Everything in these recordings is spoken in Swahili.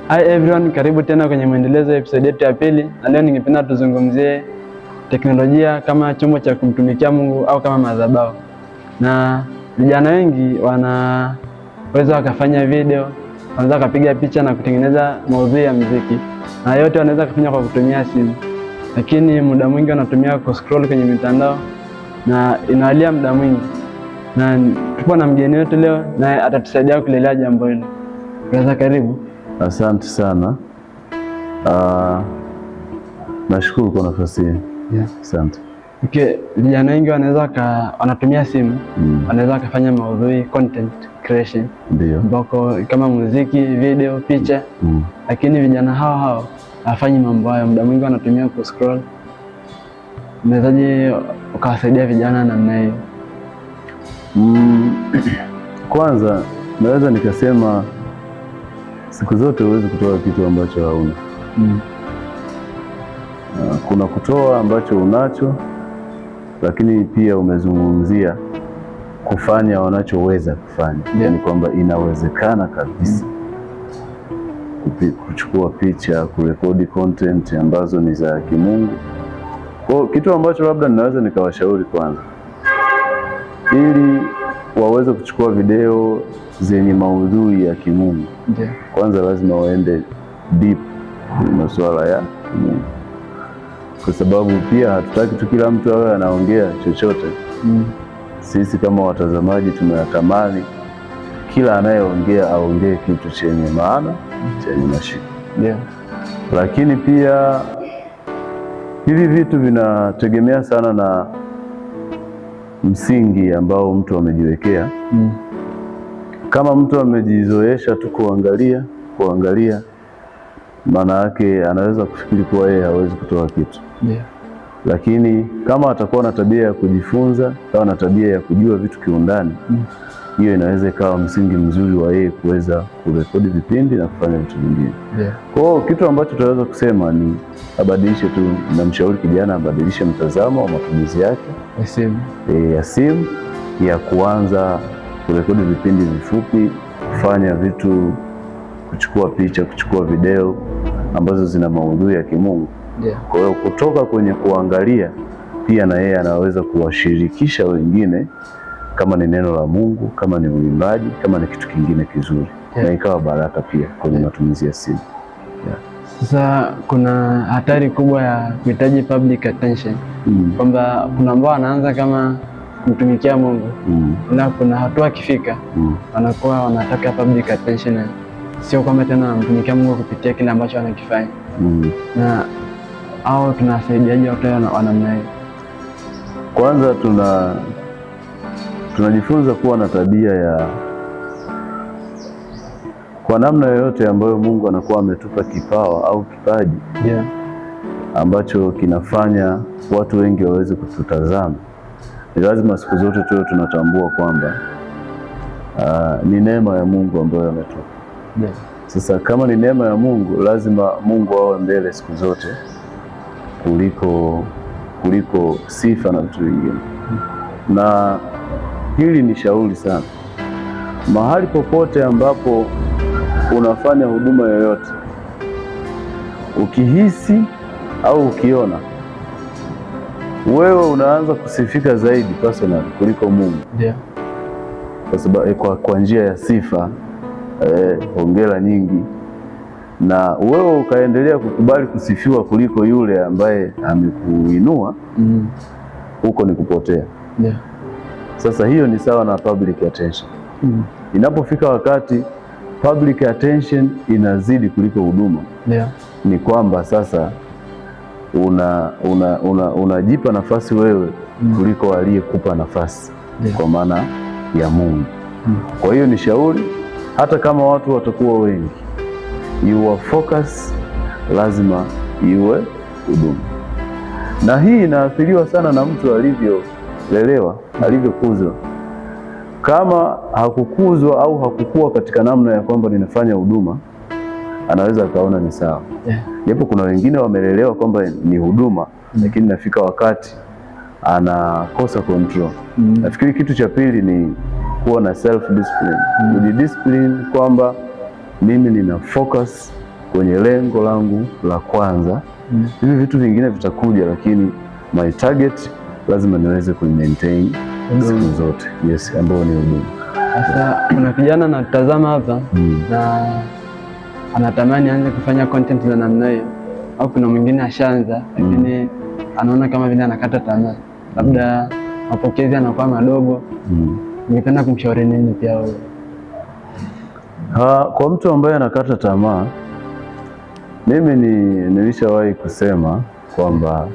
Hi everyone, karibu tena kwenye mwendelezo wa episode yetu ya pili, na leo ningependa tuzungumzie teknolojia kama chombo cha kumtumikia Mungu au kama madhabahu. Na vijana wengi wanaweza wakafanya video, wanaweza kupiga picha na kutengeneza maudhui ya muziki, na yote wanaweza kufanya kwa kutumia simu, lakini muda mwingi wanatumia kuscroll kwenye mitandao na inawalia muda mwingi. Na tupo na mgeni wetu leo, naye atatusaidia kulelea jambo hilo. Brother, karibu. Asante sana. Nashukuru kwa nafasi hii. Yeah. Asante. Okay, vijana wengi wanatumia simu, wanaweza kufanya maudhui, content creation. Ndio. Ambako kama muziki, video, picha. Lakini vijana hao hawafanyi mambo hayo, muda mwingi wanatumia kuscroll. Unawezaje ukawasaidia vijana namna hiyo? Kwanza naweza nikasema siku zote huwezi kutoa kitu ambacho hauna. Kuna kutoa ambacho unacho, lakini pia umezungumzia kufanya wanachoweza kufanya. Yani kwamba inawezekana kabisa kuchukua picha, kurekodi content ambazo ni za kimungu. Kwa kitu ambacho labda ninaweza nikawashauri kwanza, ili waweze kuchukua video zenye maudhui ya kimungu, kwanza lazima waende deep kwenye masuala ya kimungu, kwa sababu pia hatutaki tu kila mtu awe anaongea chochote. Sisi kama watazamaji tunatamani kila anayeongea aongee kitu chenye maana, chenye mashiko. Lakini pia hivi vitu vinategemea sana na msingi ambao mtu amejiwekea. Kama mtu amejizoesha tu kuangalia, maana yake anaweza kufikiri kuwa yeye hawezi kutoa kitu. Lakini kama atakuwa na tabia ya kujifunza, kama na tabia ya kujua vitu kiundani, hiyo inaweza ikawa msingi mzuri wa yeye kuweza kurekodi vipindi na kufanya vitu vingine. Kwa hiyo kitu ambacho tunaweza kusema ni abadilishe tu, namshauri kijana abadilishe mtazamo wa matumizi yake ya simu, ya kuanza kurekodi vipindi vifupi, kufanya vitu, kuchukua picha, kuchukua video ambazo zina maudhui ya kimungu. Kwa hiyo kutoka kwenye kuangalia, pia na yeye anaweza kuwashirikisha wengine, kama ni neno la Mungu, kama ni uimbaji, kama ni kitu kingine kizuri, na ikawa baraka pia kwenye matumizi ya simu. Sasa kuna hatari kubwa ya kuhitaji public attention, kwamba kuna ambao wanaanza kama kumtumikia Mungu, na kuna hatua akifika wanakuwa wanataka public attention, sio kwamba tena wanamtumikia Mungu kupitia kile ambacho wanakifanya. Na au tunasaidiaje watu wa namna hiyo? Kwanza tunajifunza kuwa na tabia ya, kwa namna yoyote ambayo Mungu anakuwa ametupa kipawa au kipaji ambacho kinafanya watu wengi waweze kututazama, ni lazima siku zote tuwe tunatambua kwamba ni neema ya Mungu ambayo ametupa. Sasa kama ni neema ya Mungu, lazima Mungu awe mbele siku zote kuliko sifa na vitu vingine. Na hili ni shauri sana, mahali popote ambapo unafanya huduma yoyote, ukihisi au ukiona wewe unaanza kusifika zaidi personal kuliko Mungu, kwa sababu kwa njia ya sifa, hongera nyingi, na wewe ukaendelea kukubali kusifiwa kuliko yule ambaye amekuinua, huko ni kupotea. Sasa hiyo ni sawa na public attention. Inapofika wakati public attention inazidi kuliko huduma, ni kwamba sasa unajipa nafasi wewe kuliko aliyekupa nafasi, kwa maana ya Mungu. Kwa hiyo ni shauri, hata kama watu watakuwa wengi, your focus lazima iwe huduma. Na hii inaathiriwa sana na mtu alivyolelewa, alivyokuzwa. Kama hakukuzwa au hakukua katika namna ya kwamba ninafanya huduma, anaweza akaona ni sawa. Japo kuna wengine wamelelewa kwamba ni huduma, lakini nafika wakati anakosa control. Nafikiri kitu cha pili ni kuwa na self discipline. Kujidiscipline kwamba mimi nina focus kwenye lengo langu la kwanza. Hivi vitu vingine vitakuja, lakini my target lazima niweze maintain siku zote. Yes, ambao ni huduma. Sasa kuna kijana anatazama hapa na anatamani aanze kufanya content za namna hiyo, au kuna mwingine ashaanza lakini anaona kama vile anakata tamaa, labda mapokezi anakuwa madogo. Ningependa kumshauri nini pia wewe? Kwa mtu ambaye anakata tamaa, mimi nilishawahi kusema kwamba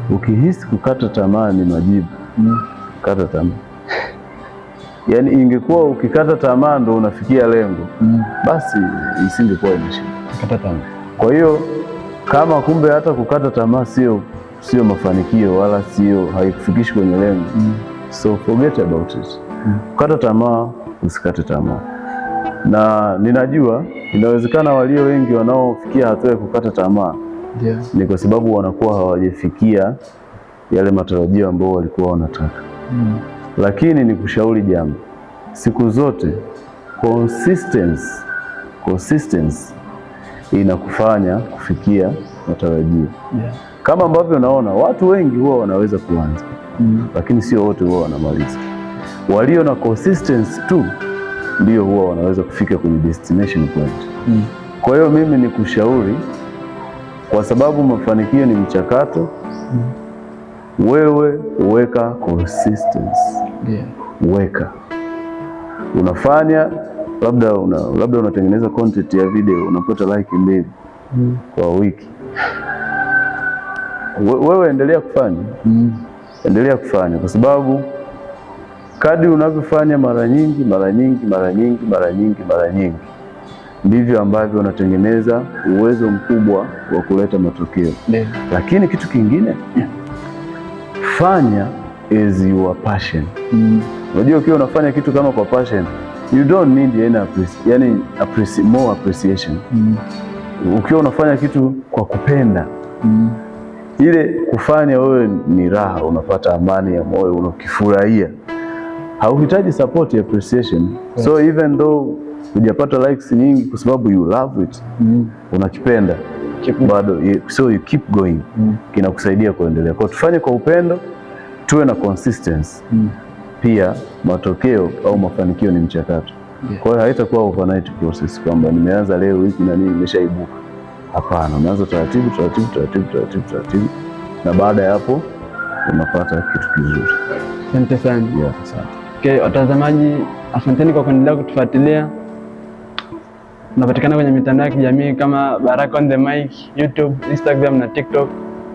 ukihisi kukata tamaa ni majibu, kata tamaa. Yaani ingekuwa ukikata tamaa ndo unafikia lengo, basi isingekuwa inashinda kata tamaa. Kwa hiyo kama kumbe hata kukata tamaa sio mafanikio wala haikufikishi kwenye lengo, so forget about it. Kukata tamaa, usikate tamaa. Na ninajua inawezekana walio wengi wanaofikia hatua ya kukata tamaa ni kwa sababu wanakuwa hawajafikia yale matarajio ambao walikuwa wanataka. Lakini nikushauri jambo, siku zote consistency inakufanya kufikia matarajio. Kama ambavyo naona watu wengi huwa wanaweza kuanza, lakini sio wote huwa wanamaliza. Walio na consistency tu ndio huwa wanaweza kufika kwenye destination point. Kwa hiyo mimi nikushauri, kwa sababu mafanikio ni mchakato, wewe weka consistency. Weka, unafanya labda unatengeneza content ya video, unapata like 2 kwa wiki. Wewe endelea kufanya, endelea kufanya, kwa sababu kadri unavyofanya mara nyingi ndivyo ambavyo unatengeneza uwezo mkubwa wa kuleta matokeo. Lakini kitu kingine, fanya as your passion. Unajua ukiwa unafanya kitu kama kwa passion, you don't need more appreciation. Ukiwa unafanya kitu kwa kupenda, ile kufanya wewe ni raha, unapata amani ya moyo, unakifurahia. Hauhitaji support ya appreciation. So even though hujapata likes nyingi, kwa sababu you love it, unakipenda bado, so you keep going. Kinakusaidia kuendelea. Kwa tufanye kwa upendo, tuwe na consistency. Pia matokeo au mafanikio ni mchakato. Kwa hiyo haitakuwa overnight process kwamba nimeanza leo wiki na nini nimeshaibuka. Hapana, unaanza taratibu, na baada ya hapo unapata kitu kizuri. Asante sana. Asante. Okay, watazamaji, asanteni kwa kuendelea kutufuatilia. Tunapatikana kwenye mitandao ya kijamii kama Baraka on the Mic, YouTube, Instagram na TikTok.